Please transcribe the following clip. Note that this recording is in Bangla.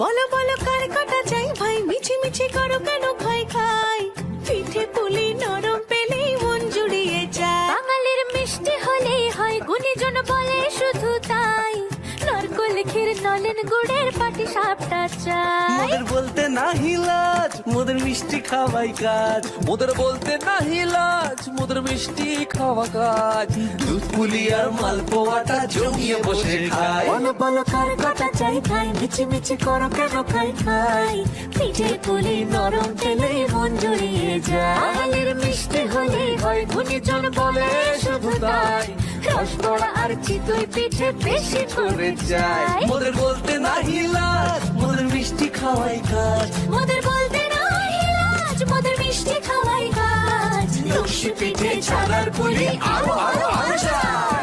বলো বলো কার কাটা চাই ভাই, মিছি মিছি করো কেন খাই খাই, পিঠে পুলি নরম পেলেই মন জুড়িয়ে যায়। বাঙালির মিষ্টি হলেই হয়, গুণীজন বলে শুধু তাই, নারকোল ক্ষীর নলেন গুড়ের পাটি সাপটা চাই। মোদের বলতে নাহি লাজ, মোদের মিষ্টি খাওয়াই কাজ। মোদের বলতে নাহি লাজ, মোদের মিষ্টি খাওয়া কাজ। দুধ পুলি আর মালপোয়াটা জমিয়ে বসে খায়। বলো বলো কার কাটা চাই ভাই, মিছি মিছি করো কেন খাই খাই, পিঠে পুলি নরম পেলেই মন জুড়িয়ে যায়। বাঙালির মিষ্টি হলেই হয়, গুণীজন বলে শুধু তাই, রসবড়া আর চিতই পিঠে বেশি করে যায়। মোদের বলতে নাহি লাজ, মোদের মিষ্টি খাওয়াই কাজ। মোদের বলতে নাই লাজ, মোদের মিষ্টি খাওয়াই কাজ। লক্ষ্মী পিঠে ছানার পুলি আরো আরো আরো চাই।